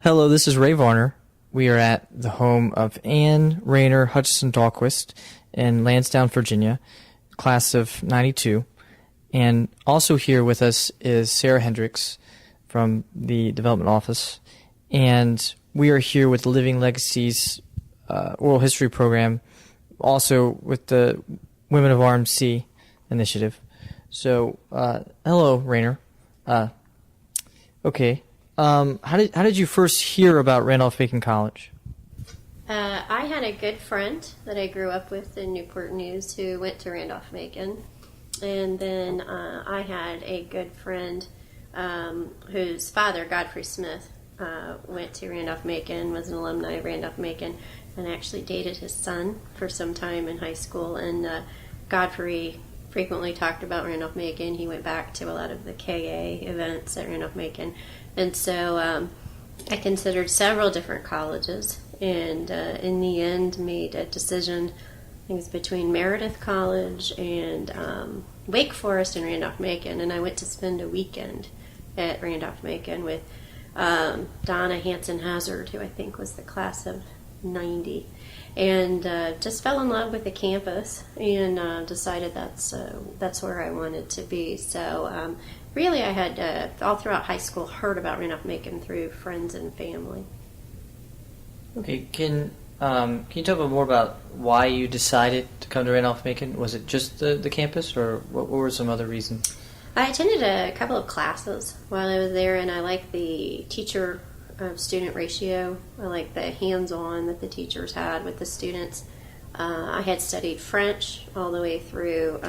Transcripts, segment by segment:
Hello, this is Ray Varner. We are at the home of Anne Raynor Hutchinson Dahlquist in Lansdowne, Virginia, class of 92. And also here with us is Sarah Hendricks from the Development Office. And we are here with the Living Legacies Oral History Program, also with the Women of RMC initiative. So, hello, Raynor. Okay. How did you first hear about Randolph-Macon College? I had a good friend that I grew up with in Newport News who went to Randolph-Macon. And then I had a good friend whose father, Godfrey Smith, went to Randolph-Macon, was an alumni of Randolph-Macon, and actually dated his son for some time in high school. And Godfrey frequently talked about Randolph-Macon. He went back to a lot of the KA events at Randolph-Macon. And so I considered several different colleges, and in the end made a decision. I think it was between Meredith College and Wake Forest and Randolph-Macon, and I went to spend a weekend at Randolph-Macon with Donna Hanson-Hazard, who I think was the class of 90, and just fell in love with the campus and decided that's where I wanted to be. So really, I had all throughout high school heard about Randolph-Macon through friends and family. Okay, can you talk a bit more about why you decided to come to Randolph-Macon? Was it just the campus, or what were some other reasons? I attended a couple of classes while I was there, and I liked the teacher-student ratio. I liked the hands-on that the teachers had with the students. I had studied French all the way through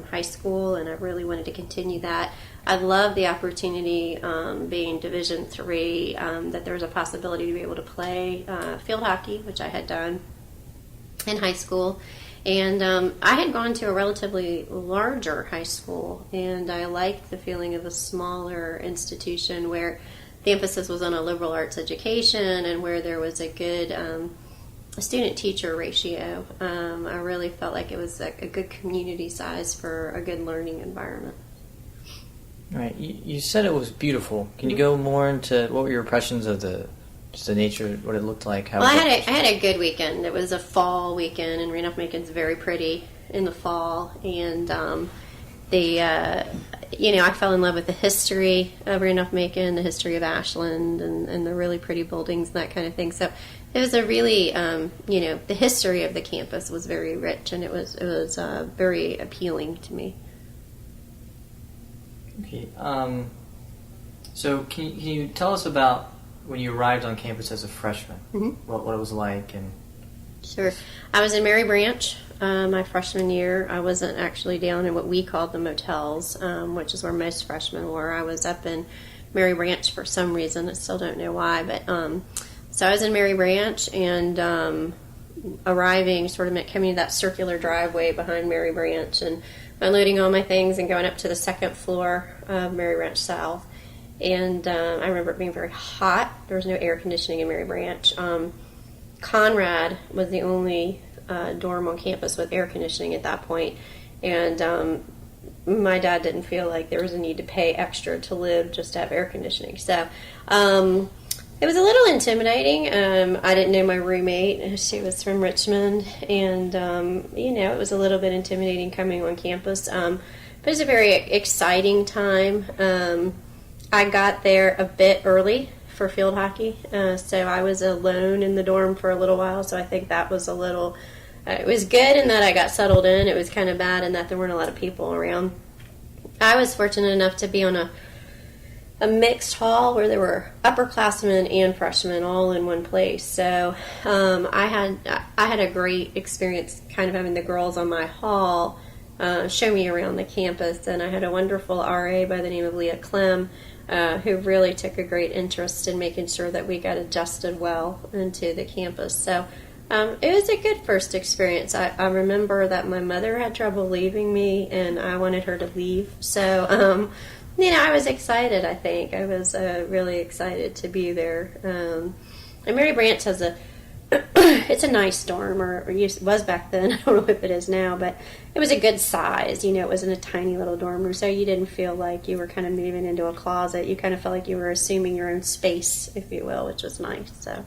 high school, and I really wanted to continue that. I loved the opportunity, being Division III, that there was a possibility to be able to play field hockey, which I had done in high school. And I had gone to a relatively larger high school, and I liked the feeling of a smaller institution where the emphasis was on a liberal arts education and where there was a good student-teacher ratio. I really felt like it was a good community size for a good learning environment. All right, you said it was beautiful. Can you go more into what were your impressions of the nature, what it looked like? Well, I had a good weekend. It was a fall weekend, and Randolph-Macon's very pretty in the fall. And I fell in love with the history of Randolph-Macon, the history of Ashland, and the really pretty buildings and that kind of thing. So it was a really, the history of the campus was very rich, and it was very appealing to me. Okay. So can you tell us about when you arrived on campus as a freshman? Mm-hmm. What it was like? And Sure. I was in Mary Branch my freshman year. I wasn't actually down in what we called the motels, which is where most freshmen were. I was up in Mary Branch for some reason. I still don't know why, but so I was in Mary Branch, and arriving sort of meant coming to that circular driveway behind Mary Branch and unloading all my things and going up to the second floor of Mary Branch South. And I remember it being very hot. There was no air conditioning in Mary Branch. Conrad was the only dorm on campus with air conditioning at that point. And my dad didn't feel like there was a need to pay extra to live just to have air conditioning. So it was a little intimidating. I didn't know my roommate. She was from Richmond. And, it was a little bit intimidating coming on campus. But it was a very exciting time. I got there a bit early for field hockey, so I was alone in the dorm for a little while, so I think that was it was good in that I got settled in. It was kind of bad in that there weren't a lot of people around. I was fortunate enough to be on a mixed hall where there were upperclassmen and freshmen all in one place, so I had a great experience kind of having the girls on my hall show me around the campus, and I had a wonderful RA by the name of Leah Clem, who really took a great interest in making sure that we got adjusted well into the campus. So it was a good first experience. I remember that my mother had trouble leaving me, and I wanted her to leave. So, I was excited, I think. I was really excited to be there. And Mary Branch has a it's a nice dorm, or was back then. I don't know if it is now, but it was a good size. You know, it wasn't a tiny little dorm room, so you didn't feel like you were kind of moving into a closet. You kind of felt like you were assuming your own space, if you will, which was nice. So,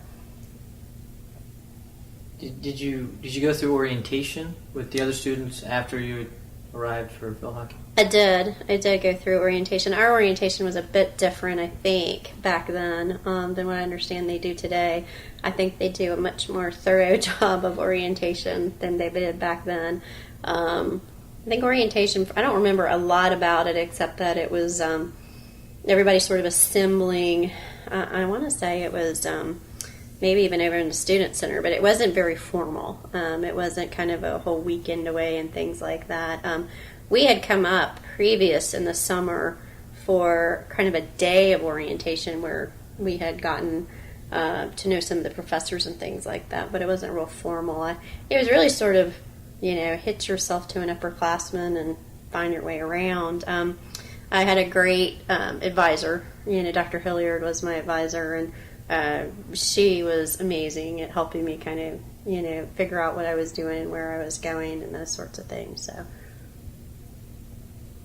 Did you go through orientation with the other students after you arrived for field hockey? I did go through orientation. Our orientation was a bit different, I think, back then than what I understand they do today. I think they do a much more thorough job of orientation than they did back then. I think orientation, I don't remember a lot about it except that it was everybody sort of assembling. I want to say it was maybe even over in the student center, but it wasn't very formal. It wasn't kind of a whole weekend away and things like that. We had come up previous in the summer for kind of a day of orientation where we had gotten to know some of the professors and things like that, but it wasn't real formal. It was really sort of, hitch yourself to an upperclassman and find your way around. I had a great advisor. Dr. Hilliard was my advisor, and she was amazing at helping me kind of, figure out what I was doing and where I was going and those sorts of things. So.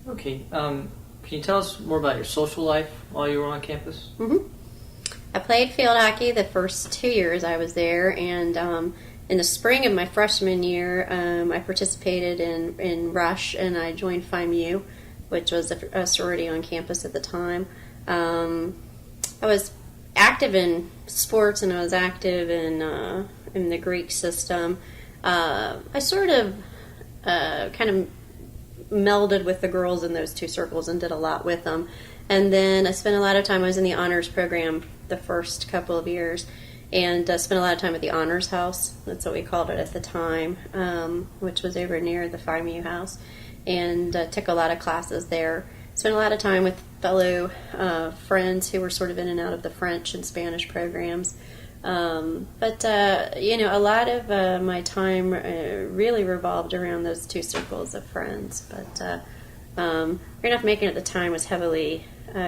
Okay. Can you tell us more about your social life while you were on campus? Mm-hmm. I played field hockey the first 2 years I was there, and in the spring of my freshman year, I participated in Rush, and I joined Phi Mu, which was a sorority on campus at the time. I was active in sports, and I was active in the Greek system. I sort of kind of melded with the girls in those two circles and did a lot with them. And then I spent a lot of time, I was in the honors program the first couple of years, and spent a lot of time at the honors house. That's what we called it at the time, which was over near the Phi Mu house, and took a lot of classes there. Spent a lot of time with fellow friends who were sort of in and out of the French and Spanish programs. But a lot of my time really revolved around those two circles of friends. But Raynor Macon at the time was heavily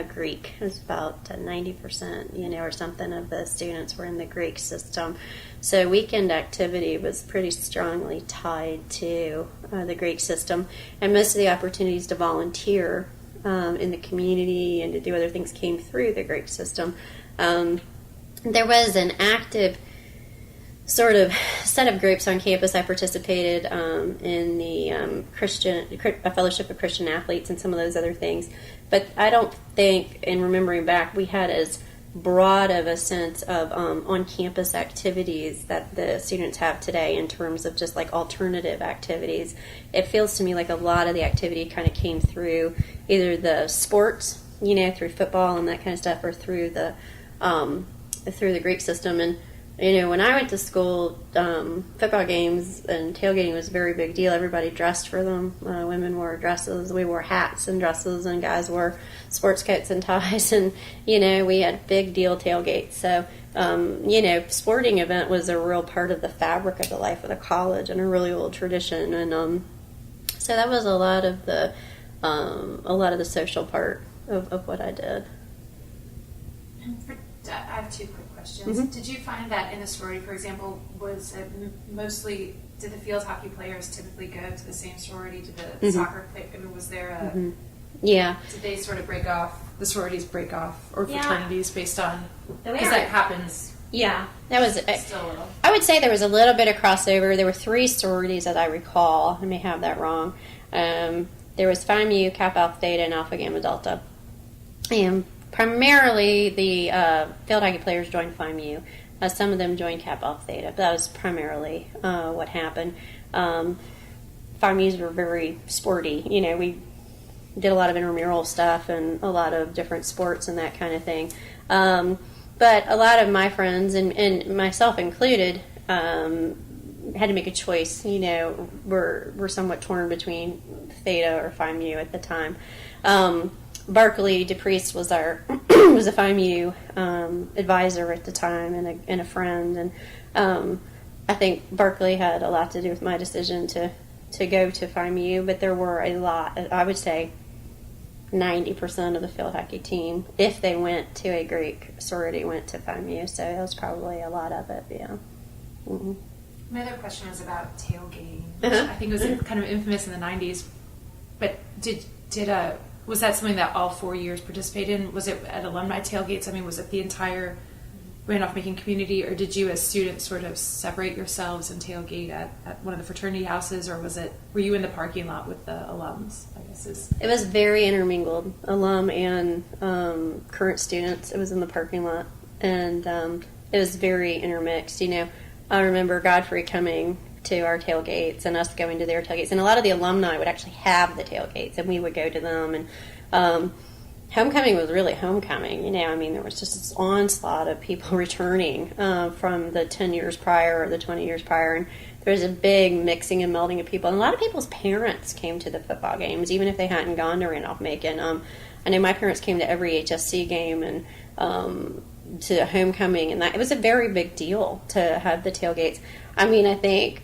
Greek. It was about 90%, or something of the students were in the Greek system. So weekend activity was pretty strongly tied to the Greek system. And most of the opportunities to volunteer in the community and to do other things came through the Greek system. There was an active sort of set of groups on campus. I participated in the a Fellowship of Christian Athletes and some of those other things. But I don't think, in remembering back, we had as broad of a sense of on-campus activities that the students have today in terms of just like alternative activities. It feels to me like a lot of the activity kind of came through either the sports, through football and that kind of stuff, or through the Greek system. And when I went to school, football games and tailgating was a very big deal. Everybody dressed for them. Women wore dresses. We wore hats and dresses, and guys wore sports coats and ties. And we had big deal tailgates. So sporting event was a real part of the fabric of the life of the college and a really old tradition. And so that was a lot of the social part of what I did. I have two quick questions. Mm-hmm. Did you find that in the sorority, for example, was it mostly, did the field hockey players typically go to the same sorority? Did the soccer play, was there a, yeah, did they sort of break off, the sororities break off, or fraternities based on, The way because that happens yeah, that was still a little. I would say there was a little bit of crossover. There were 3 sororities as I recall. I may have that wrong. There was Phi Mu, Kappa Alpha Theta, and Alpha Gamma Delta. And primarily the field hockey players joined Phi Mu. Some of them joined Kappa Alpha Theta, but that was primarily what happened. Phi Mu's were very sporty. We did a lot of intramural stuff and a lot of different sports and that kind of thing. But a lot of my friends, and myself included, had to make a choice. We're somewhat torn between Theta or Phi Mu at the time. Barkley DePriest was was a Phi Mu advisor at the time and a friend, and I think Barkley had a lot to do with my decision to go to Phi Mu. But there were a lot. I would say 90% of the field hockey team, if they went to a Greek sorority, went to Phi Mu. So that was probably a lot of it. Yeah. My other question was about tailgating. Uh-huh. I think it was kind of infamous in the 90s. But was that something that all 4 years participated in? Was it at alumni tailgates? I mean, was it the entire Randolph-Macon community, or did you as students sort of separate yourselves and tailgate at one of the fraternity houses, or were you in the parking lot with the alums, I guess It was very intermingled, alum and current students. It was in the parking lot, and it was very intermixed. I remember Godfrey coming to our tailgates and us going to their tailgates, and a lot of the alumni would actually have the tailgates, and we would go to them. And homecoming was really homecoming. I mean, there was just this onslaught of people returning from the 10 years prior or the 20 years prior, and there was a big mixing and melding of people. And a lot of people's parents came to the football games, even if they hadn't gone to Randolph-Macon. I know my parents came to every HSC game and to homecoming, and it was a very big deal to have the tailgates. I mean, I think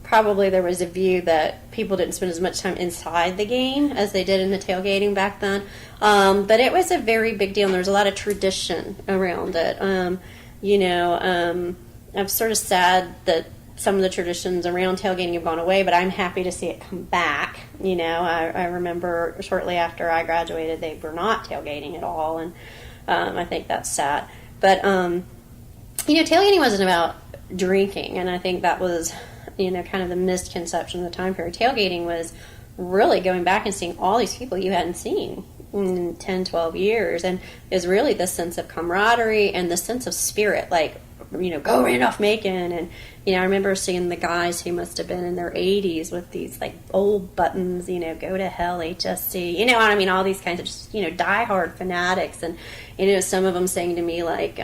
probably there was a view that people didn't spend as much time inside the game as they did in the tailgating back then. But it was a very big deal, and there was a lot of tradition around it. I'm sort of sad that some of the traditions around tailgating have gone away, but I'm happy to see it come back. I remember shortly after I graduated, they were not tailgating at all, and I think that's sad. But, tailgating wasn't about drinking, and I think that was, kind of the misconception of the time period. Tailgating was really going back and seeing all these people you hadn't seen in 10, 12 years, and it was really the sense of camaraderie and the sense of spirit, like, go Randolph-Macon. And, I remember seeing the guys who must have been in their 80s with these, like, old buttons, go to hell, HSC, what I mean, all these kinds of just, diehard fanatics. And, some of them saying to me, like,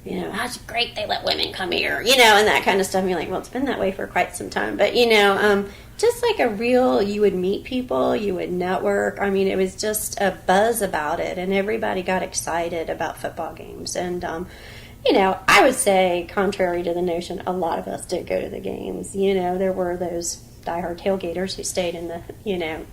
that's great they let women come here, and that kind of stuff. And you're like, well, it's been that way for quite some time. But, just like you would meet people, you would network. I mean, it was just a buzz about it, and everybody got excited about football games. And, I would say, contrary to the notion, a lot of us did go to the games. There were those diehard tailgaters who stayed in the,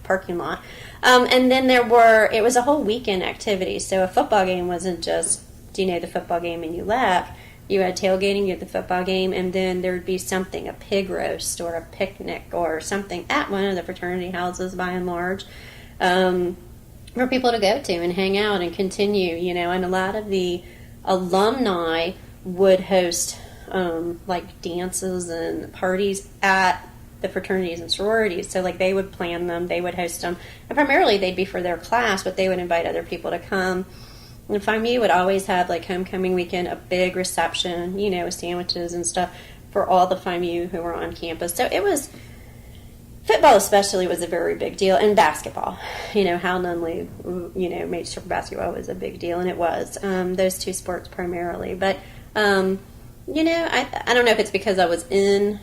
parking lot. And then it was a whole weekend activity. So a football game wasn't just, the football game and you left. You had tailgating, you had the football game, and then there'd be something, a pig roast or a picnic or something at one of the fraternity houses by and large, for people to go to and hang out and continue, and a lot of the alumni would host like dances and parties at the fraternities and sororities. So like they would plan them, they would host them, and primarily they'd be for their class, but they would invite other people to come. And FIMU would always have, like, homecoming weekend, a big reception, with sandwiches and stuff for all the FIMU who were on campus. So it was, football especially was a very big deal, and basketball. Hal Nunley, made sure basketball was a big deal, and it was. Those two sports primarily. But, I don't know if it's because I was in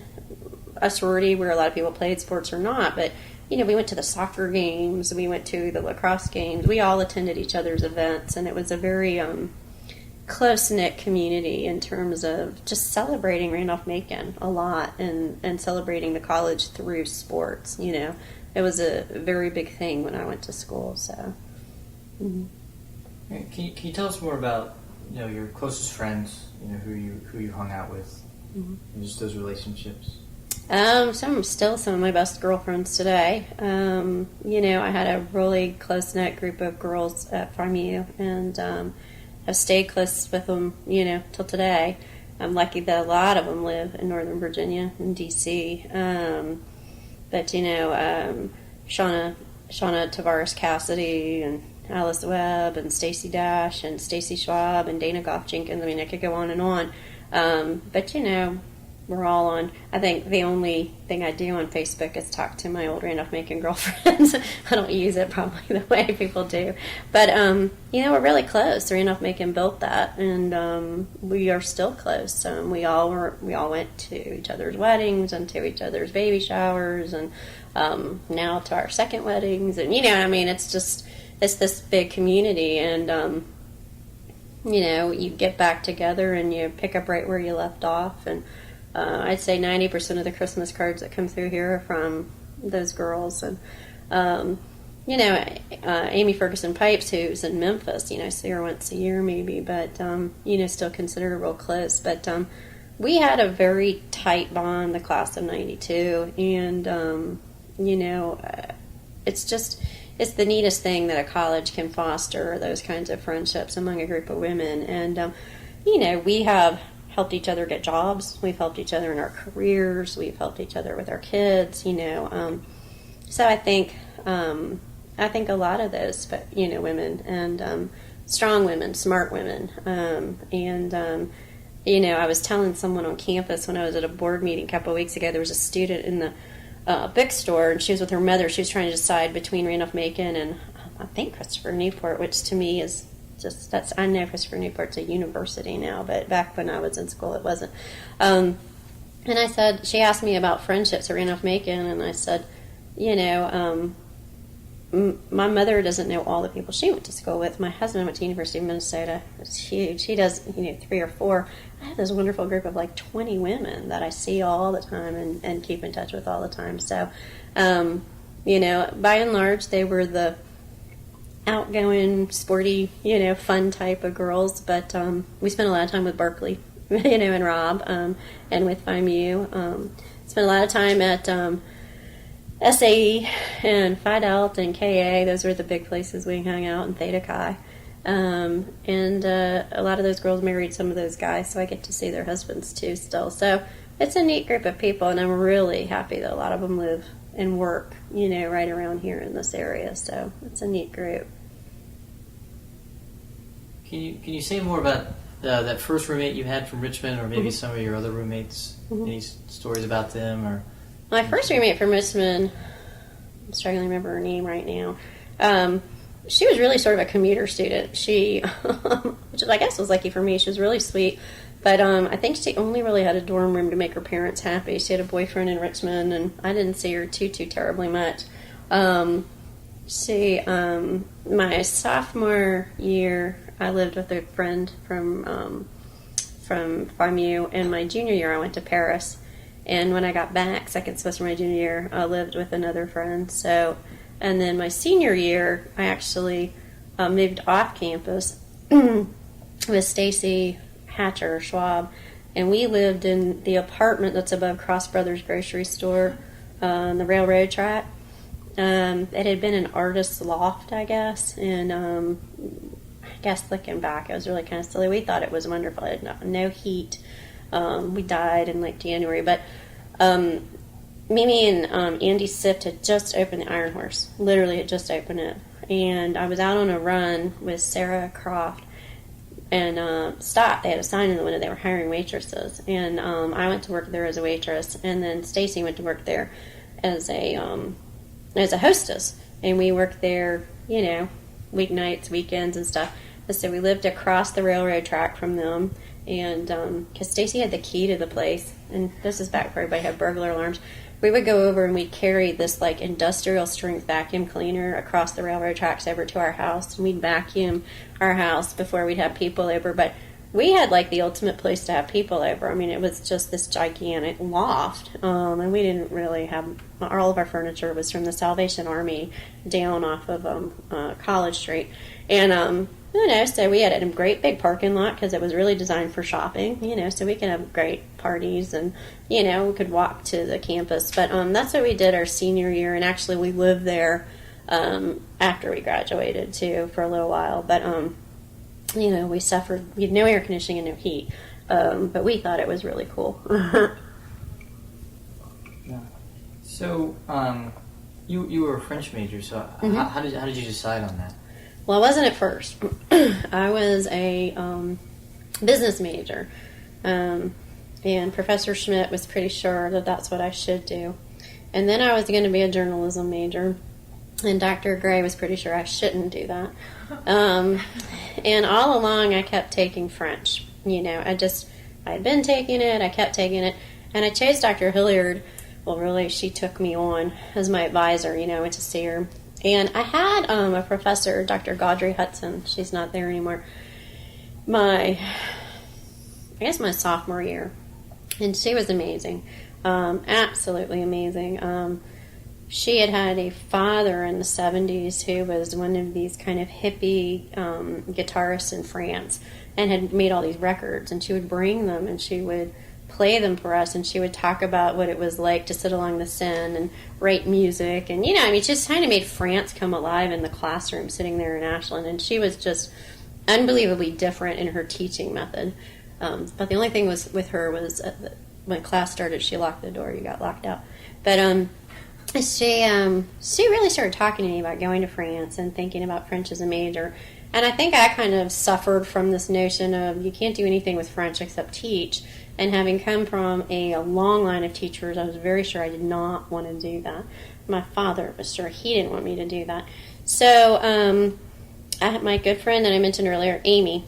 a sorority where a lot of people played sports or not, but we went to the soccer games, we went to the lacrosse games, we all attended each other's events, and it was a very close-knit community in terms of just celebrating Randolph-Macon a lot and celebrating the college through sports. It was a very big thing when I went to school. So, Can you tell us more about your closest friends, who you hung out with, and just those relationships? Some of my best girlfriends today. I had a really close-knit group of girls at FIMU, and I've stayed close with them, till today. I'm lucky that a lot of them live in Northern Virginia and D.C. But Shauna Tavares Cassidy and Alice Webb and Stacy Dash and Stacy Schwab and Dana Goff Jenkins. I mean, I could go on and on. But we're all on. I think the only thing I do on Facebook is talk to my old Randolph-Macon girlfriends. I don't use it probably the way people do. But, we're really close. Randolph-Macon built that, and we are still close. We all went to each other's weddings and to each other's baby showers, and now to our second weddings. And, it's this big community, and, you get back together and you pick up right where you left off. And I'd say 90% of the Christmas cards that come through here are from those girls. And, Amy Ferguson Pipes, who's in Memphis, see her once a year maybe, but, still considered real close. But we had a very tight bond, the class of 92, and it's the neatest thing that a college can foster, those kinds of friendships among a group of women. And we have helped each other get jobs, we've helped each other in our careers, we've helped each other with our kids, so I think a lot of those, women, and strong women, smart women, I was telling someone on campus when I was at a board meeting a couple of weeks ago, there was a student in the bookstore, and she was with her mother. She was trying to decide between Randolph-Macon and I think Christopher Newport, which to me is just, I know Christopher Newport's a university now, but back when I was in school it wasn't. And I said, she asked me about friendships at Randolph-Macon, and I said, my mother doesn't know all the people she went to school with. My husband went to University of Minnesota. It's huge. He does, 3 or 4. I have this wonderful group of like 20 women that I see all the time and keep in touch with all the time. So, by and large, they were the outgoing, sporty, fun type of girls. But we spent a lot of time with Berkeley, and Rob, and with FIMU. Spent a lot of time at SAE and Phi Delta and KA. Those were the big places we hung out, and Theta Chi. And a lot of those girls married some of those guys, so I get to see their husbands too still. So it's a neat group of people, and I'm really happy that a lot of them live and work, right around here in this area. So it's a neat group. Can you say more about that first roommate you had from Richmond, or maybe some of your other roommates? Any stories about them? Or my first roommate from Richmond, I'm struggling to remember her name right now. She was really sort of a commuter student. She, which I guess was lucky for me. She was really sweet, but I think she only really had a dorm room to make her parents happy. She had a boyfriend in Richmond, and I didn't see her too terribly much. My sophomore year, I lived with a friend from FIMU, and my junior year I went to Paris. And when I got back, second semester of my junior year, I lived with another friend. So, and then my senior year, I actually moved off campus with Stacy Hatcher Schwab, and we lived in the apartment that's above Cross Brothers grocery store on the railroad track. It had been an artist's loft, I guess, and I guess looking back, it was really kind of silly. We thought it was wonderful. It had no heat. We died in like January, but Mimi and Andy Sift had just opened the Iron Horse. Literally had just opened it. And I was out on a run with Sarah Croft and stopped. They had a sign in the window. They were hiring waitresses. And I went to work there as a waitress. And then Stacy went to work there as a hostess. And we worked there, weeknights, weekends and stuff. And so we lived across the railroad track from them. And because Stacy had the key to the place, and this is back where everybody had burglar alarms, we would go over and we'd carry this like industrial strength vacuum cleaner across the railroad tracks over to our house, and we'd vacuum our house before we'd have people over. But we had like the ultimate place to have people over. I mean, it was just this gigantic loft, and we didn't really have, all of our furniture was from the Salvation Army down off of College Street. And so we had a great big parking lot because it was really designed for shopping, so we could have great parties, and, we could walk to the campus. But that's what we did our senior year, and actually we lived there after we graduated, too, for a little while. But, we suffered, we had no air conditioning and no heat, but we thought it was really cool. Yeah. So, you were a French major, so how did you decide on that? Well, I wasn't at first. I was a business major, and Professor Schmidt was pretty sure that that's what I should do. And then I was going to be a journalism major, and Dr. Gray was pretty sure I shouldn't do that. And all along I kept taking French. I had been taking it, I kept taking it, and I chose Dr. Hilliard. Well, really, she took me on as my advisor. I went to see her. And I had a professor, Dr. Gaudry Hudson. She's not there anymore. My sophomore year. And she was amazing. Absolutely amazing. She had a father in the 70s who was one of these kind of hippie guitarists in France and had made all these records. And she would bring them and she would play them for us, and she would talk about what it was like to sit along the Seine and write music. And, you know, I mean, it just kind of made France come alive in the classroom sitting there in Ashland. And she was just unbelievably different in her teaching method. But the only thing was with her was when class started, she locked the door. You got locked out. But she really started talking to me about going to France and thinking about French as a major. And I think I kind of suffered from this notion of you can't do anything with French except teach. And having come from a long line of teachers, I was very sure I did not want to do that. My father was sure he didn't want me to do that. So I had my good friend that I mentioned earlier, Amy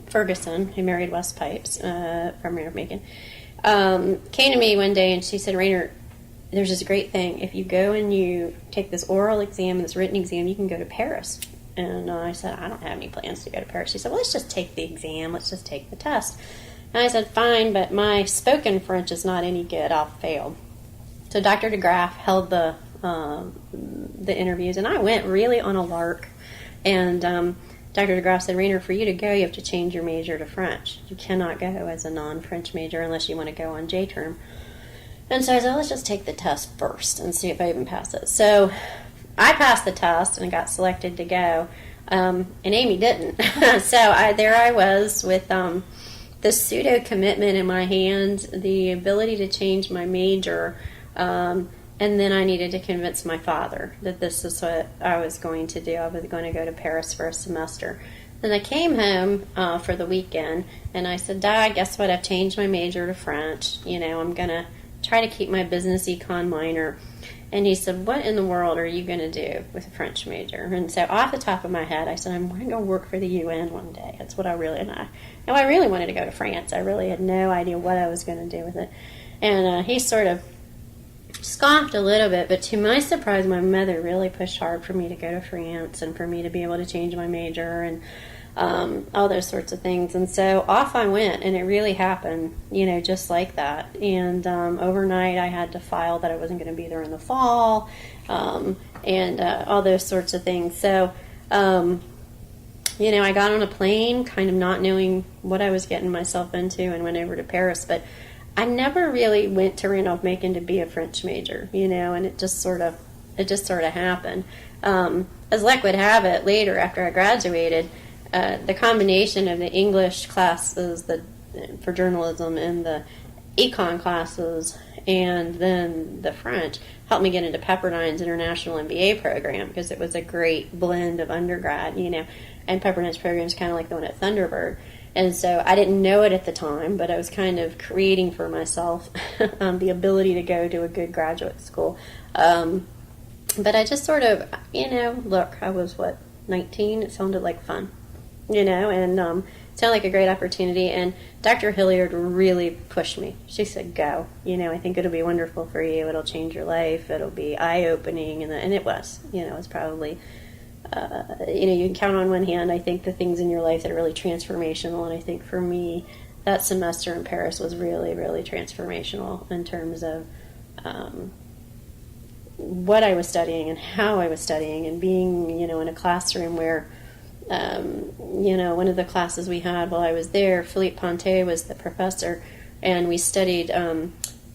Ferguson, who married Wes Pipes from Raynor, Macon, came to me one day and she said, Raynor, there's this great thing. If you go and you take this oral exam and this written exam, you can go to Paris. And I said, I don't have any plans to go to Paris. She said, well, let's just take the exam. Let's just take the test. And I said, fine, but my spoken French is not any good. I'll fail. So Dr. DeGraff held the interviews, and I went really on a lark. And Dr. DeGraff said, Raynor, for you to go, you have to change your major to French. You cannot go as a non-French major unless you want to go on J-term. And so I said, let's just take the test first and see if I even pass it. So I passed the test and got selected to go, and Amy didn't. So there I was with this pseudo-commitment in my hand, the ability to change my major, and then I needed to convince my father that this is what I was going to do. I was going to go to Paris for a semester. And I came home for the weekend, and I said, Dad, guess what? I've changed my major to French. You know, I'm going to try to keep my business econ minor. And he said, what in the world are you going to do with a French major? And so off the top of my head, I said, I'm going to go work for the UN one day. That's what I really, I really wanted to go to France. I really had no idea what I was going to do with it. And he sort of scoffed a little bit, but to my surprise, my mother really pushed hard for me to go to France and for me to be able to change my major and all those sorts of things. And so off I went, and it really happened, you know, just like that. And overnight I had to file that I wasn't going to be there in the fall, and all those sorts of things. So, you know, I got on a plane kind of not knowing what I was getting myself into and went over to Paris. But I never really went to Raynor-Macon to be a French major, you know, and it just sort of happened. As luck would have it, later after I graduated, the combination of the English classes for journalism and the econ classes and then the French helped me get into Pepperdine's International MBA program, because it was a great blend of undergrad, you know, and Pepperdine's program is kind of like the one at Thunderbird. And so I didn't know it at the time, but I was kind of creating for myself the ability to go to a good graduate school. But I just sort of, you know, look, I was, 19? It sounded like fun, you know, and it sounded like a great opportunity. And Dr. Hilliard really pushed me. She said, go. You know, I think it'll be wonderful for you. It'll change your life. It'll be eye-opening. And it was. You know, it's probably... you know, you can count on one hand, I think, the things in your life that are really transformational. And I think for me, that semester in Paris was really, really transformational in terms of what I was studying and how I was studying, and being, you know, in a classroom where, you know, one of the classes we had while I was there, Philippe Pontet was the professor, and we studied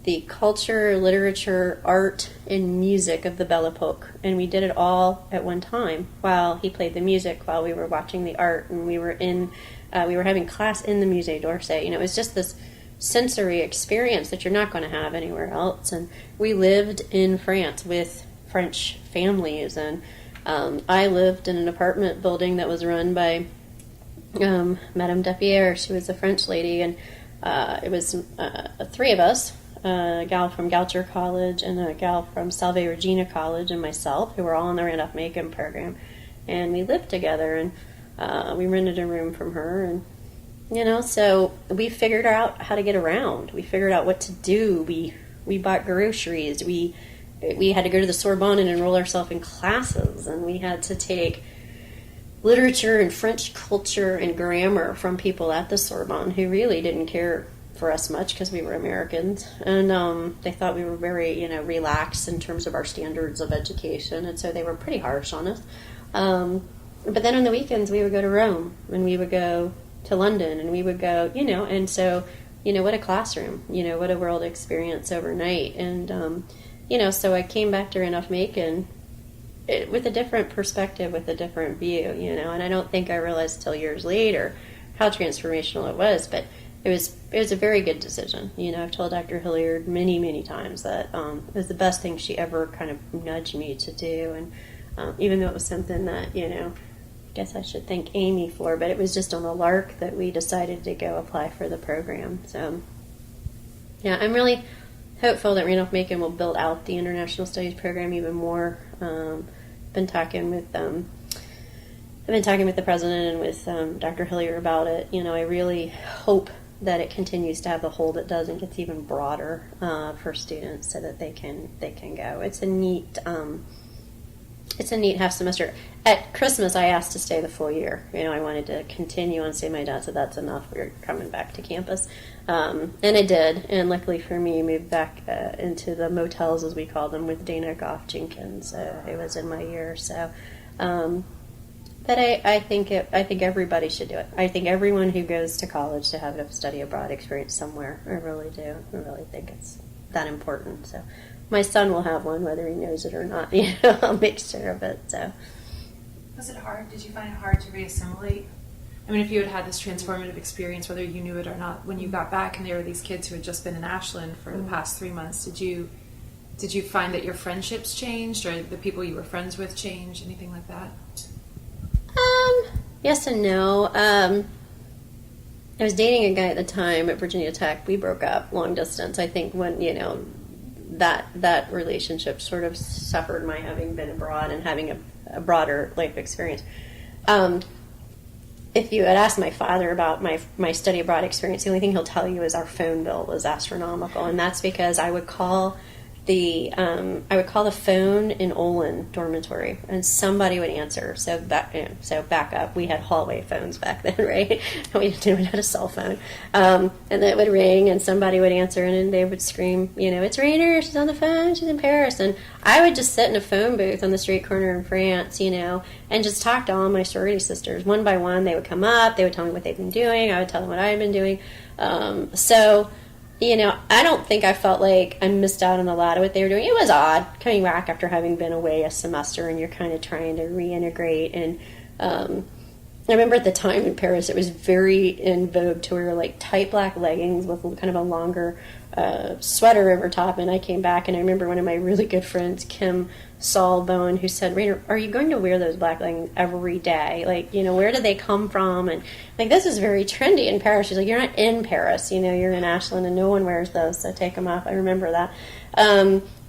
the culture, literature, art, and music of the Belle Epoque. And we did it all at one time while he played the music, while we were watching the art, and we were having class in the Musée d'Orsay. You know, it was just this sensory experience that you're not going to have anywhere else. And we lived in France with French families, and I lived in an apartment building that was run by Madame Depierre. She was a French lady, and it was three of us, a gal from Goucher College and a gal from Salve Regina College and myself, who were all in the Raynor-Macon program. And we lived together, and we rented a room from her. And, you know, so we figured out how to get around. We figured out what to do. We bought groceries. We had to go to the Sorbonne and enroll ourselves in classes. And we had to take literature and French culture and grammar from people at the Sorbonne who really didn't care for us much because we were Americans, and they thought we were very, you know, relaxed in terms of our standards of education, and so they were pretty harsh on us. But then on the weekends we would go to Rome, and we would go to London, and we would go, you know, and so what a classroom, what a world experience overnight. And, so I came back to Randolph-Macon with a different perspective, with a different view, and I don't think I realized till years later how transformational it was, but it was a very good decision. I've told Dr. Hilliard many, many times that it was the best thing she ever kind of nudged me to do, and even though it was something that, I guess I should thank Amy for, but it was just on a lark that we decided to go apply for the program. So, yeah, I'm really hopeful that Randolph-Macon will build out the International Studies program even more. Been talking with I've been talking with the president and with Dr. Hilliard about it. I really hope that it continues to have the hold it does and gets even broader for students so that they can go. It's a neat half semester. At Christmas, I asked to stay the full year. I wanted to continue on. My dad said that's enough. We're coming back to campus, and I did. And luckily for me, moved back into the motels, as we call them, with Dana Goff Jenkins. It was in my year. So, but I think everybody should do it. I think everyone who goes to college to have a study abroad experience somewhere. I really do. I really think it's that important. So. My son will have one, whether he knows it or not. I'll make sure of it. So, was it hard? Did you find it hard to reassimilate? I mean, if you had this transformative experience, whether you knew it or not, when you got back, and there were these kids who had just been in Ashland for the past 3 months, did you find that your friendships changed, or the people you were friends with changed? Anything like that? Yes and no. I was dating a guy at the time at Virginia Tech. We broke up long distance. I think when that relationship sort of suffered my having been abroad and having a broader life experience. If you had asked my father about my study abroad experience, the only thing he'll tell you is our phone bill was astronomical, and that's because I would call the phone in Olin dormitory, and somebody would answer. So back up. We had hallway phones back then, right? We didn't have a cell phone, and it would ring, and somebody would answer, and then they would scream, "It's Raynor. She's on the phone. She's in Paris." And I would just sit in a phone booth on the street corner in France, and just talk to all my sorority sisters one by one. They would come up. They would tell me what they'd been doing. I would tell them what I had been doing. I don't think I felt like I missed out on a lot of what they were doing. It was odd coming back after having been away a semester, and you're kind of trying to reintegrate. And I remember at the time in Paris, it was very in vogue to wear like tight black leggings with kind of a longer sweater over top. And I came back, and I remember one of my really good friends, Kim Saul-Bowen, who said, "Raynor, are you going to wear those black leggings every day? Where did they come from?" And this is very trendy in Paris. She's like, "You're not in Paris, you're in Ashland, and no one wears those, so take them off." I remember that.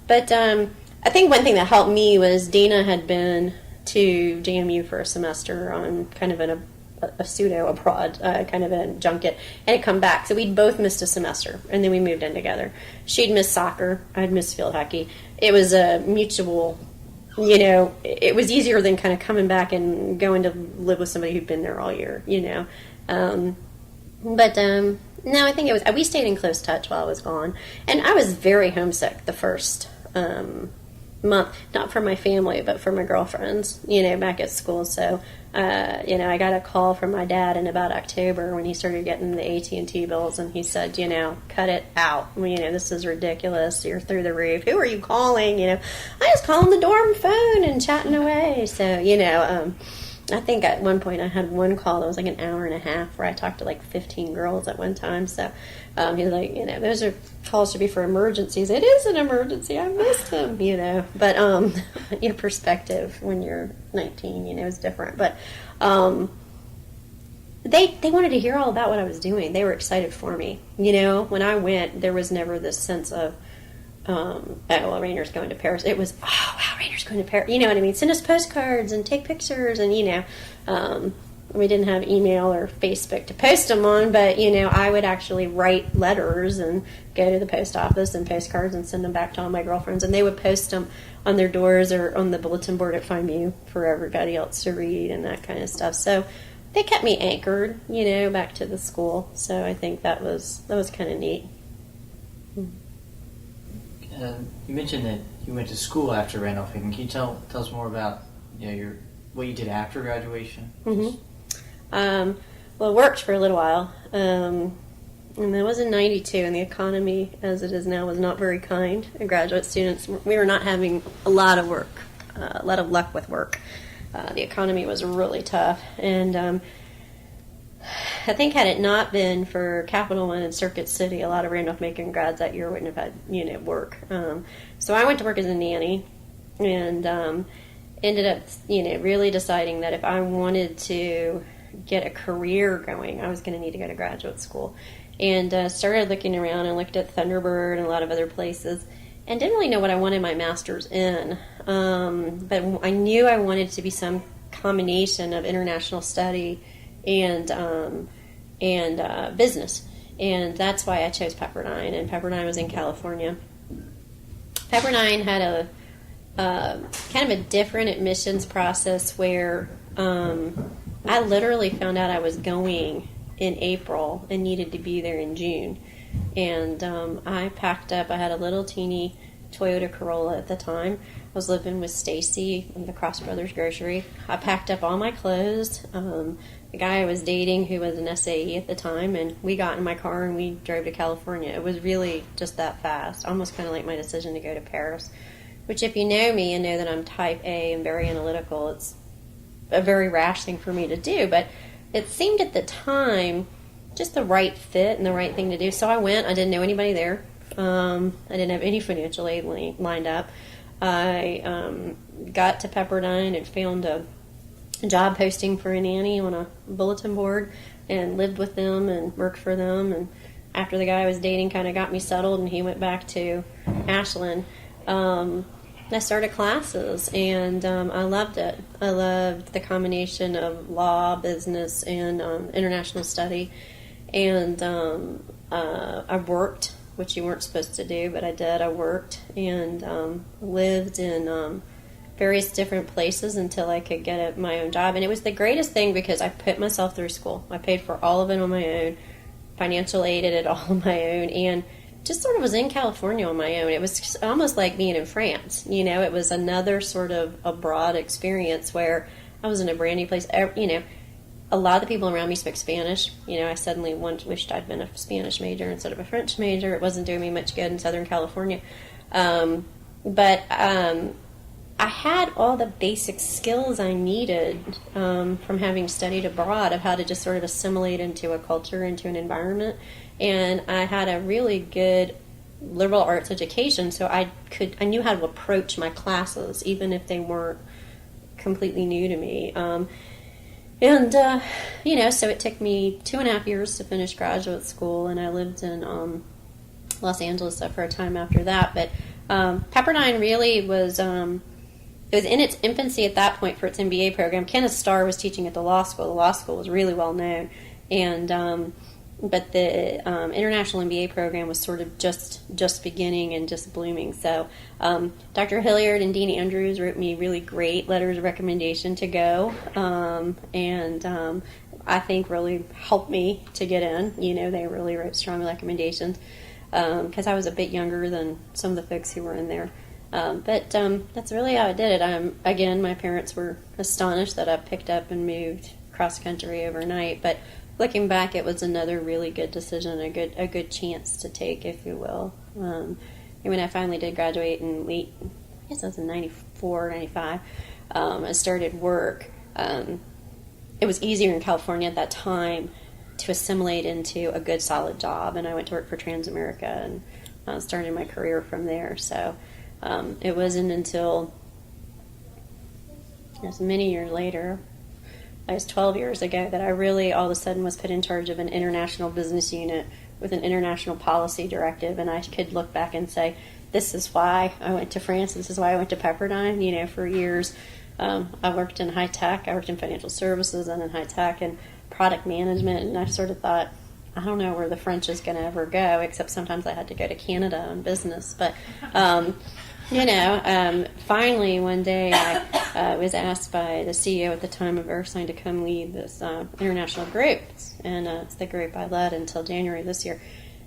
But I think one thing that helped me was Dana had been to JMU for a semester on kind of a pseudo abroad, kind of a junket, and had come back. So we'd both missed a semester, and then we moved in together. She'd missed soccer. I'd missed field hockey. It was a mutual, it was easier than kind of coming back and going to live with somebody who'd been there all year, No, I think it was, we stayed in close touch while I was gone. And I was very homesick the first month, not for my family, but for my girlfriends, back at school. So, I got a call from my dad in about October when he started getting the AT&T bills, and he said, cut it out. This is ridiculous. You're through the roof. Who are you calling? I was calling the dorm phone and chatting away. So, I think at one point I had one call that was like an hour and a half where I talked to like 15 girls at one time. So he's like, those are calls to be for emergencies. It is an emergency. I missed him, But your perspective when you're 19, is different. But they wanted to hear all about what I was doing. They were excited for me. When I went, there was never this sense of, Raynor's going to Paris. It was, oh, wow, Raynor's going to Paris. You know what I mean? Send us postcards and take pictures, and, we didn't have email or Facebook to post them on, but, I would actually write letters and go to the post office and postcards and send them back to all my girlfriends, and they would post them on their doors or on the bulletin board at FIMU for everybody else to read and that kind of stuff. So they kept me anchored, back to the school. So I think that was kind of neat. You mentioned that you went to school after Randolph-Macon. Can you tell us more about what you did after graduation? Mm-hmm. Well, it worked for a little while. And that was in 92, and the economy, as it is now, was not very kind. And graduate students, we were not having a lot of work, a lot of luck with work. The economy was really tough. And I think had it not been for Capital One and Circuit City, a lot of Randolph-Macon grads that year wouldn't have had, work. So I went to work as a nanny, and ended up, really deciding that if I wanted to get a career going, I was going to need to go to graduate school. And started looking around and looked at Thunderbird and a lot of other places, and didn't really know what I wanted my master's in. But I knew I wanted to be some combination of international study and business. And that's why I chose Pepperdine, and Pepperdine was in California. Pepperdine had a kind of a different admissions process where I literally found out I was going in April and needed to be there in June. And I packed up. I had a little teeny Toyota Corolla at the time. I was living with Stacy in the Cross Brothers grocery. I packed up all my clothes. The guy I was dating, who was an SAE at the time, and we got in my car and we drove to California. It was really just that fast, almost kind of like my decision to go to Paris, which, if you know me and know that I'm type A and very analytical, it's a very rash thing for me to do, but it seemed at the time just the right fit and the right thing to do. So I went. I didn't know anybody there. I didn't have any financial aid lined up. I got to Pepperdine and found a job posting for a nanny on a bulletin board and lived with them and worked for them. And after the guy I was dating kind of got me settled and he went back to Ashland, I started classes, and I loved it. I loved the combination of law, business, and international study. And I worked, which you weren't supposed to do, but I did. I worked and lived in various different places until I could get my own job. And it was the greatest thing because I put myself through school. I paid for all of it on my own, financial aided it all on my own, and just sort of was in California on my own. It was just almost like being in France. It was another sort of abroad experience where I was in a brand new place. A lot of the people around me speak Spanish. I suddenly wished I'd been a Spanish major instead of a French major. It wasn't doing me much good in Southern California. But I had all the basic skills I needed from having studied abroad of how to just sort of assimilate into a culture, into an environment. And I had a really good liberal arts education, so I knew how to approach my classes, even if they weren't completely new to me. So it took me 2.5 years to finish graduate school, and I lived in Los Angeles for a time after that. But Pepperdine really was, it was in its infancy at that point for its MBA program. Kenneth Starr was teaching at the law school. The law school was really well known, and but the international MBA program was sort of just beginning and just blooming. So Dr. Hilliard and Dean Andrews wrote me really great letters of recommendation to go, and I think really helped me to get in. They really wrote strong recommendations because I was a bit younger than some of the folks who were in there. But that's really how I did it. Again, my parents were astonished that I picked up and moved cross country overnight, but looking back, it was another really good decision, a good chance to take, if you will. And when I finally did graduate in I guess I was in 94, 95, I started work. It was easier in California at that time to assimilate into a good, solid job, and I went to work for Transamerica and started my career from there. So it wasn't until many years later, it was 12 years ago, that I really all of a sudden was put in charge of an international business unit with an international policy directive, and I could look back and say, this is why I went to France, this is why I went to Pepperdine. For years I worked in high tech, I worked in financial services and in high tech and product management, and I sort of thought, I don't know where the French is going to ever go, except sometimes I had to go to Canada on business. But finally one day I was asked by the CEO at the time of VeriSign to come lead this international group, and it's the group I led until January this year.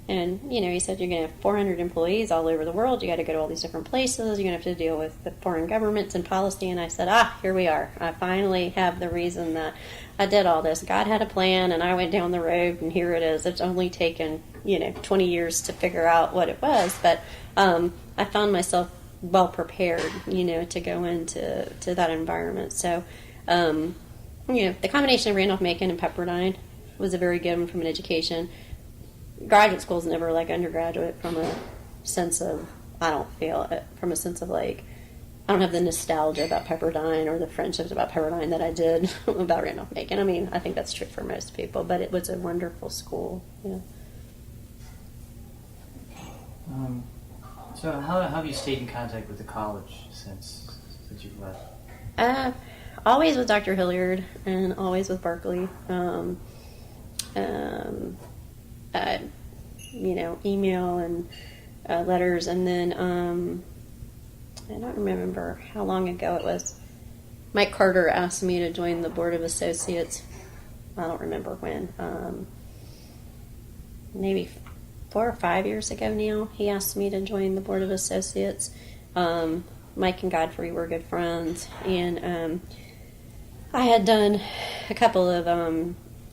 And, he said, you're going to have 400 employees all over the world. You got to go to all these different places. You're going to have to deal with the foreign governments and policy. And I said, here we are. I finally have the reason that I did all this. God had a plan, and I went down the road, and here it is. It's only taken, 20 years to figure out what it was. But I found myself well prepared, to go into that environment. So, the combination of Randolph-Macon and Pepperdine was a very good one from an education. Graduate school is never like undergraduate from a sense of, I don't feel it, from a sense of like, I don't have the nostalgia about Pepperdine or the friendships about Pepperdine that I did about Randolph-Macon. I mean, I think that's true for most people, but it was a wonderful school. Yeah. So how have you stayed in contact with the college since you've left? Always with Dr. Hilliard and always with Berkeley. Email and letters, and then I don't remember how long ago it was. Mike Carter asked me to join the Board of Associates. I don't remember when. Maybe 4 or 5 years ago now. He asked me to join the Board of Associates. Mike and Godfrey were good friends, and I had done a couple of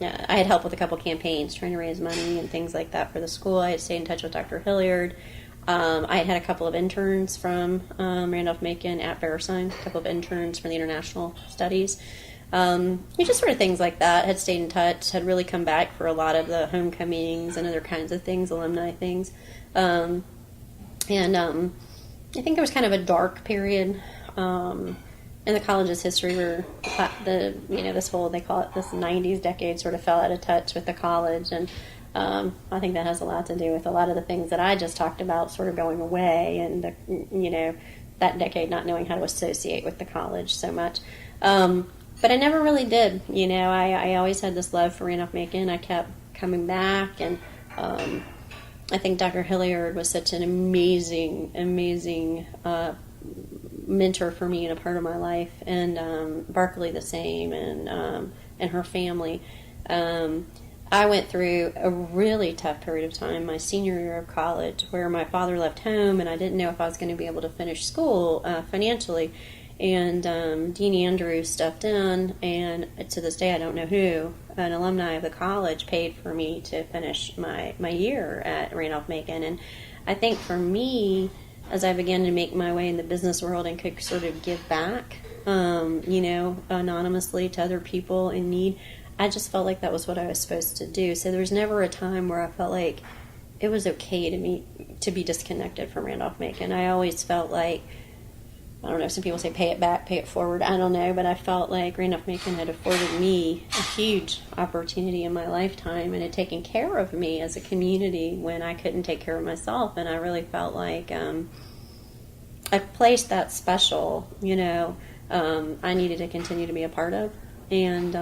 I had helped with a couple campaigns trying to raise money and things like that for the school. I had stayed in touch with Dr. Hilliard. I had a couple of interns from Randolph-Macon at Verisign, a couple of interns from the international studies. Just sort of things like that. Had stayed in touch, had really come back for a lot of the homecomings and other kinds of things, alumni things. I think there was kind of a dark period in the college's history where this whole, they call it this 90s decade, sort of fell out of touch with the college. And I think that has a lot to do with a lot of the things that I just talked about sort of going away, and that decade not knowing how to associate with the college so much. But I never really did. I always had this love for Randolph-Macon. I kept coming back, and I think Dr. Hilliard was such an amazing mentor for me and a part of my life, and Barkley the same, and her family. I went through a really tough period of time my senior year of college, where my father left home, and I didn't know if I was going to be able to finish school financially. And Dean Andrews stepped in, and to this day I don't know who, an alumni of the college, paid for me to finish my year at Randolph-Macon. And I think for me, as I began to make my way in the business world and could sort of give back, anonymously to other people in need, I just felt like that was what I was supposed to do. So there was never a time where I felt like it was okay to be disconnected from Randolph-Macon. I always felt like, I don't know, some people say pay it back, pay it forward, I don't know, but I felt like Randolph-Macon had afforded me a huge opportunity in my lifetime and had taken care of me as a community when I couldn't take care of myself. And I really felt like a place that special, I needed to continue to be a part of. And,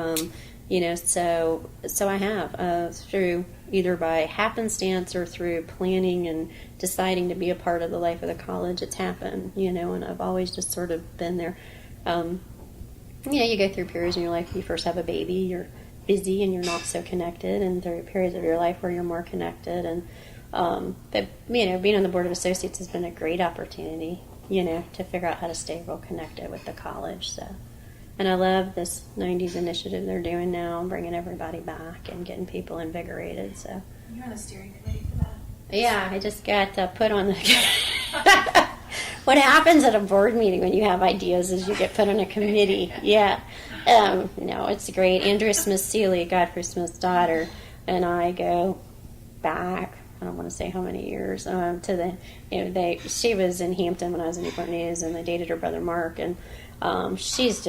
so I have, through either by happenstance or through planning and deciding to be a part of the life of the college, it's happened, and I've always just sort of been there. You go through periods in your life, you first have a baby, you're busy and you're not so connected, and there are periods of your life where you're more connected. And, but, being on the Board of Associates has been a great opportunity, to figure out how to stay real connected with the college, so. And I love this 90s initiative they're doing now, bringing everybody back and getting people invigorated. So you're on the steering committee for that. Yeah, I just got put on the. What happens at a board meeting when you have ideas is you get put on a committee. Yeah, no, it's great. Andrea Smith-Seeley, Godfrey Smith's daughter, and I go back. I don't want to say how many years to the. She was in Hampton when I was in Newport News, and they dated her brother Mark, and she's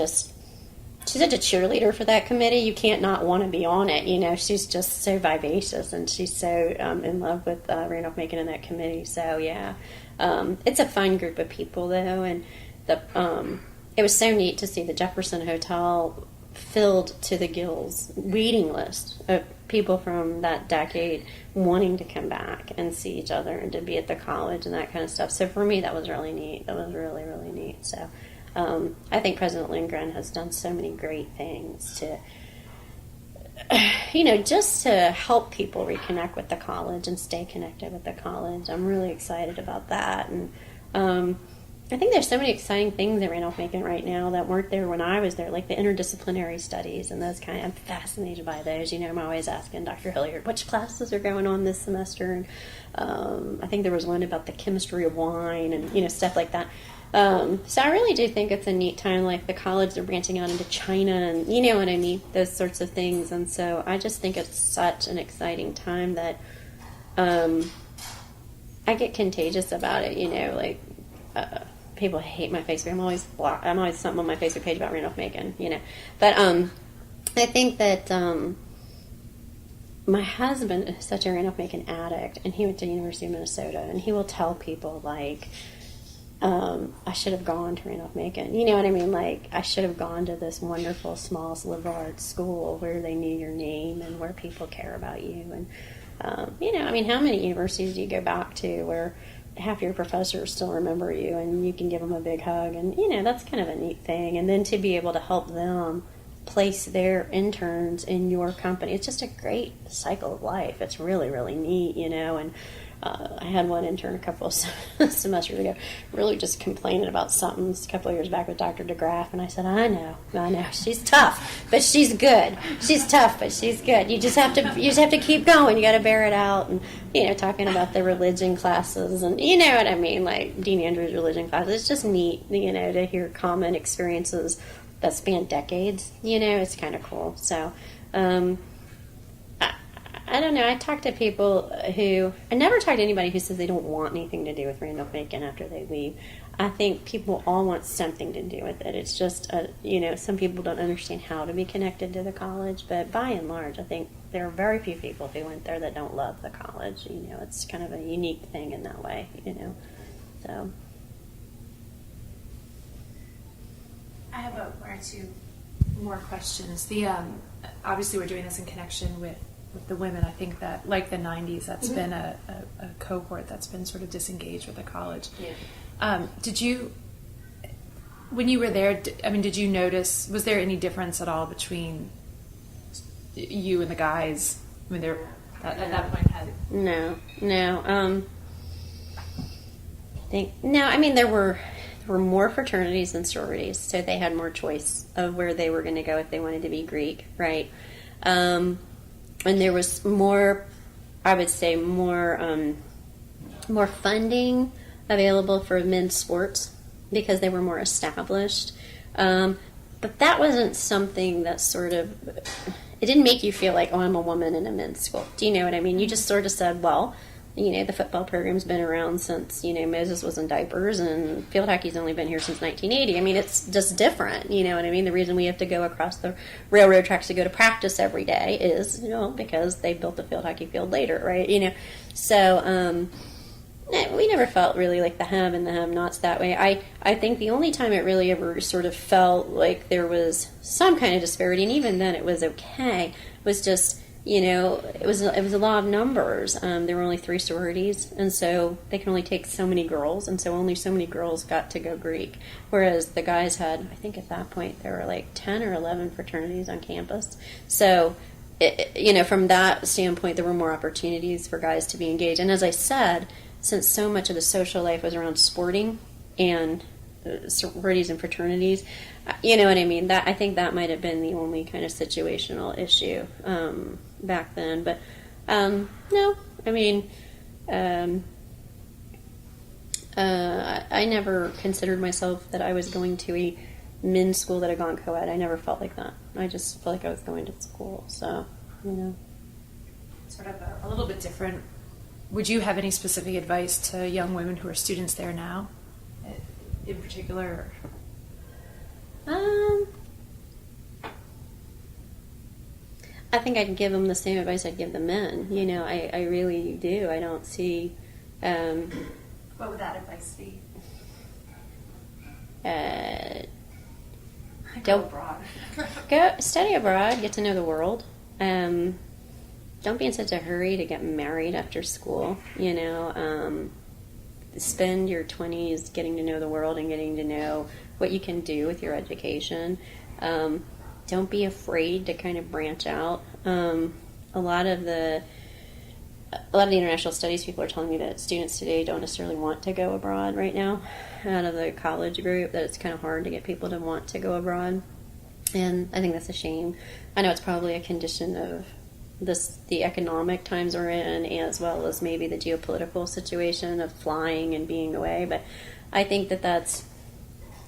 such a cheerleader for that committee. You can't not want to be on it. She's just so vivacious, and she's so in love with Randolph-Macon and that committee. So yeah, it's a fun group of people though, and it was so neat to see the Jefferson Hotel filled to the gills, waiting list of people from that decade wanting to come back and see each other and to be at the college and that kind of stuff. So for me, that was really neat. That was really, really neat. So. I think President Lindgren has done so many great things to just to help people reconnect with the college and stay connected with the college. I'm really excited about that. And I think there's so many exciting things at Randolph-Macon right now that weren't there when I was there, like the interdisciplinary studies and those kind. I'm fascinated by those. I'm always asking Dr. Hilliard which classes are going on this semester. And I think there was one about the chemistry of wine and stuff like that. So I really do think it's a neat time. Like the college, they're branching out into China, and you know what I mean, those sorts of things. And so I just think it's such an exciting time that I get contagious about it. People hate my Facebook. I'm always something on my Facebook page about Randolph-Macon. But I think that my husband is such a Randolph-Macon addict, and he went to the University of Minnesota, and he will tell people like, I should have gone to Randolph-Macon. You know what I mean? Like, I should have gone to this wonderful, small, liberal arts school where they knew your name and where people care about you. And, how many universities do you go back to where half your professors still remember you and you can give them a big hug? And, that's kind of a neat thing. And then to be able to help them place their interns in your company, it's just a great cycle of life. It's really, really neat, And I had one intern a couple of semesters ago really just complaining about something a couple of years back with Dr. DeGraff, and I said, I know, she's tough, but she's good. She's tough, but she's good. You just have to keep going. You got to bear it out. And talking about the religion classes, and you know what I mean, like Dean Andrews' religion classes. It's just neat, to hear common experiences that span decades. It's kind of cool. So. I don't know. I talk to people I never talk to anybody who says they don't want anything to do with Randolph-Macon after they leave. I think people all want something to do with it. It's just, some people don't understand how to be connected to the college, but by and large, I think there are very few people who went there that don't love the college. It's kind of a unique thing in that way, so. I have one or two more questions. Obviously we're doing this in connection with the women. I think that, like the 90s, that's been a cohort that's been sort of disengaged with the college. Yeah. Did you, when you were there, did you notice, was there any difference at all between you and the guys? At that point had... No. There were more fraternities than sororities, so they had more choice of where they were going to go if they wanted to be Greek, right? And there was more, I would say, more funding available for men's sports because they were more established. But that wasn't something that it didn't make you feel like, oh, I'm a woman in a men's school. Do you know what I mean? You just sort of said, well, the football program's been around since, Moses was in diapers, and field hockey's only been here since 1980. It's just different, you know what I mean? The reason we have to go across the railroad tracks to go to practice every day is, because they built the field hockey field later, right? So we never felt really like the have and the have-nots that way. I think the only time it really ever sort of felt like there was some kind of disparity, and even then it was okay, was just... it was a law of numbers. There were only 3 sororities, and so they can only take so many girls, and so only so many girls got to go Greek. Whereas the guys had, I think at that point, there were like 10 or 11 fraternities on campus. So, from that standpoint, there were more opportunities for guys to be engaged. And as I said, since so much of the social life was around sporting and sororities and fraternities, you know what I mean? That I think that might have been the only kind of situational issue back then. But no, I never considered myself that I was going to a men's school that had gone co-ed. I never felt like that. I just felt like I was going to school. So, Sort of a little bit different. Would you have any specific advice to young women who are students there now, in particular? I think I'd give them the same advice I'd give the men. I really do. I don't see... what would that advice be? Go abroad. Go study abroad, get to know the world. Don't be in such a hurry to get married after school. Spend your 20s getting to know the world and getting to know what you can do with your education. Don't be afraid to kind of branch out. A lot of the international studies people are telling me that students today don't necessarily want to go abroad right now out of the college group, that it's kind of hard to get people to want to go abroad. And I think that's a shame. I know it's probably a condition of the economic times we're in, as well as maybe the geopolitical situation of flying and being away. But I think that's,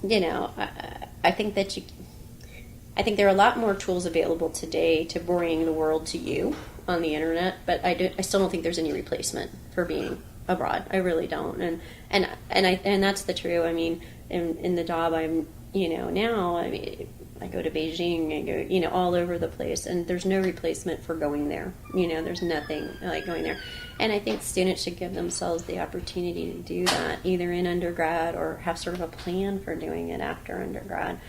I think there are a lot more tools available today to bring the world to you on the internet, but I still don't think there's any replacement for being abroad. I really don't, and that's the true. I mean, in the job I'm now, I mean, I go to Beijing, I go all over the place, and there's no replacement for going there. There's nothing like going there, and I think students should give themselves the opportunity to do that either in undergrad or have sort of a plan for doing it after undergrad.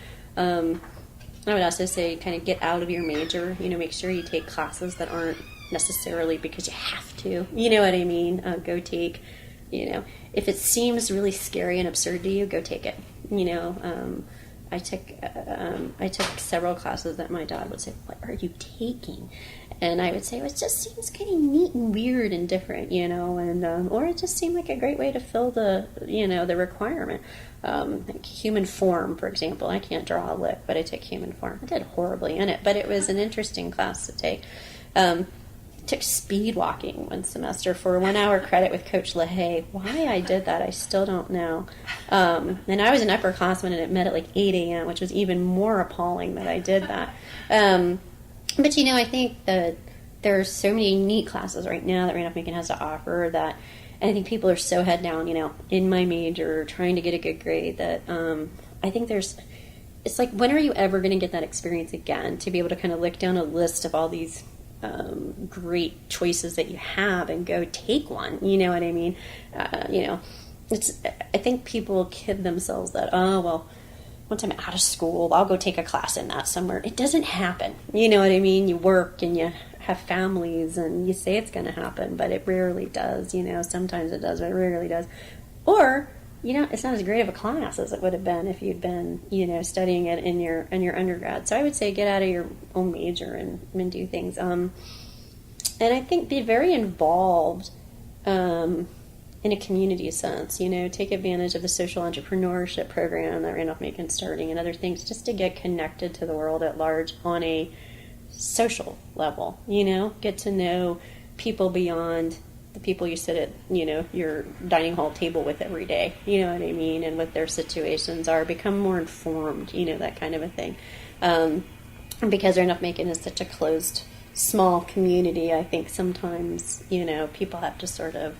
I would also say kind of get out of your major, make sure you take classes that aren't necessarily because you have to, you know what I mean? Go take, if it seems really scary and absurd to you, go take it. I took several classes that my dad would say, "What are you taking?" And I would say, "Well, it just seems kind of neat and weird and different, and or it just seemed like a great way to fill the, the requirement." Like human form, for example. I can't draw a lick, but I took human form. I did horribly in it, but it was an interesting class to take. Took speed walking one semester for 1 hour credit with Coach LaHaye. Why I did that, I still don't know. And I was an upperclassman, and it met at like 8 a.m., which was even more appalling that I did that. But I think that there are so many neat classes right now that Randolph-Macon has to offer that. And I think people are so head down, in my major, trying to get a good grade that I think it's like, when are you ever going to get that experience again to be able to kind of look down a list of all these great choices that you have and go take one? You know what I mean? I think people kid themselves that, once I'm out of school, I'll go take a class in that somewhere. It doesn't happen. You know what I mean? You work and you have families and you say it's going to happen, but it rarely does. Sometimes it does, but it rarely does. Or, it's not as great of a class as it would have been if you'd been, studying it in your undergrad. So I would say get out of your own major and do things. And I think be very involved in a community sense. Take advantage of the social entrepreneurship program that Randolph-Macon starting and other things just to get connected to the world at large on a social level. Get to know people beyond the people you sit at, your dining hall table with every day, you know what I mean, and what their situations are, become more informed, that kind of a thing. Because Randolph-Macon is such a closed, small community, I think sometimes, people have to sort of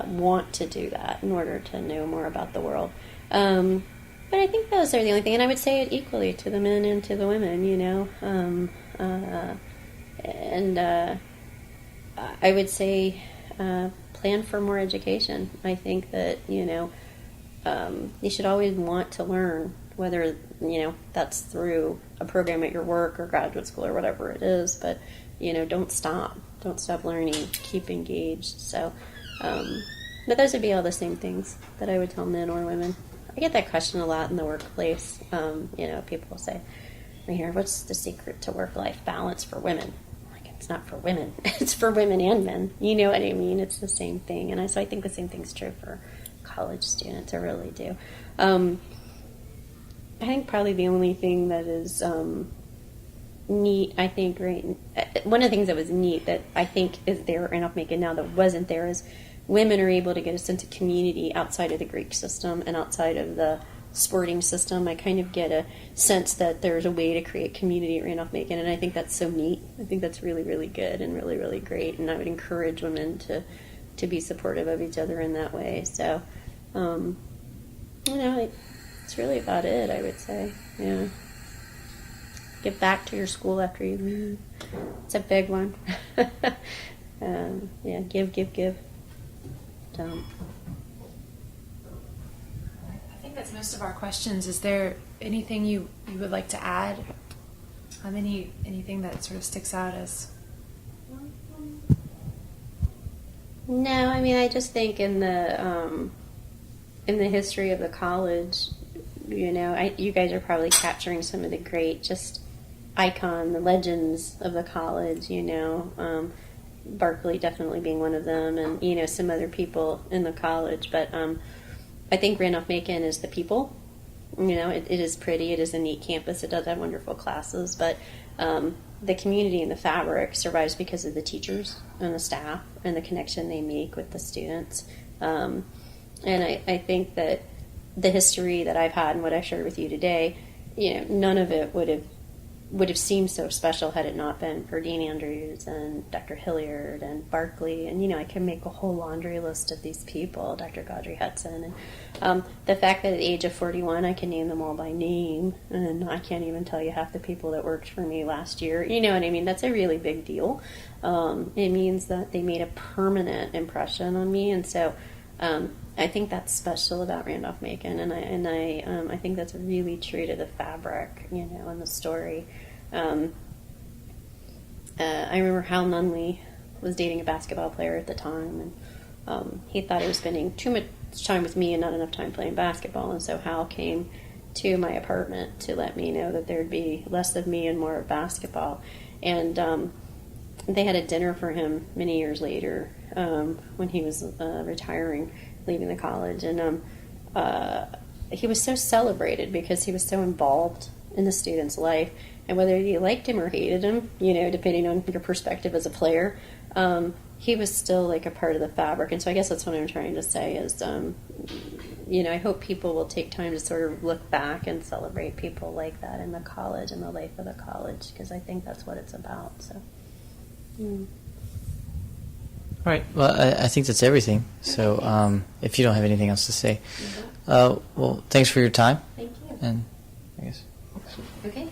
want to do that in order to know more about the world. But I think those are the only thing, and I would say it equally to the men and to the women, and I would say plan for more education. I think that, you should always want to learn, whether, that's through a program at your work or graduate school or whatever it is, but, don't stop. Don't stop learning. Keep engaged. So, but those would be all the same things that I would tell men or women. I get that question a lot in the workplace. People will say, Raynor, what's the secret to work-life balance for women? It's not for women. It's for women and men. You know what I mean? It's the same thing. And so I think the same thing's true for college students. I really do. I think probably the only thing that is neat, I think, right, one of the things that was neat that I think is there at Randolph-Macon now that wasn't there is women are able to get a sense of community outside of the Greek system and outside of the sporting system. I kind of get a sense that there's a way to create community at Randolph-Macon, and I think that's so neat. I think that's really, really good and really, really great, and I would encourage women to be supportive of each other in that way. So, it's really about it, I would say. Yeah. Give back to your school after you leave. It's a big one. Give. Don't. That's most of our questions. Is there anything you would like to add? Anything that sort of sticks out as? No, I mean, I just think in the history of the college, you guys are probably capturing some of the great just icon, the legends of the college, you know, Barkley definitely being one of them, and, you know, some other people in the college. But I think Randolph-Macon is the people. You know, it is pretty. It is a neat campus. It does have wonderful classes, but the community and the fabric survives because of the teachers and the staff and the connection they make with the students. And I think that the history that I've had and what I've shared with you today, you know, none of it would have seemed so special had it not been for Dean Andrews and Dr. Hilliard and Barkley. And, you know, I can make a whole laundry list of these people, Dr. Gaudry Hudson. And the fact that at the age of 41, I can name them all by name, and I can't even tell you half the people that worked for me last year. You know what I mean? That's a really big deal. It means that they made a permanent impression on me. And so I think that's special about Randolph-Macon, and I think that's really true to the fabric, you know, and the story. I remember Hal Nunley was dating a basketball player at the time, and he thought he was spending too much time with me and not enough time playing basketball, and so Hal came to my apartment to let me know that there'd be less of me and more of basketball. And they had a dinner for him many years later when he was retiring, leaving the college, and he was so celebrated because he was so involved in the student's life, and whether you liked him or hated him, you know, depending on your perspective as a player, he was still like a part of the fabric. And so I guess that's what I'm trying to say is, you know, I hope people will take time to sort of look back and celebrate people like that in the college and the life of the college, because I think that's what it's about. So. All right. Well, I think that's everything. So if you don't have anything else to say, well, thanks for your time. Thank you. And I guess. Okay.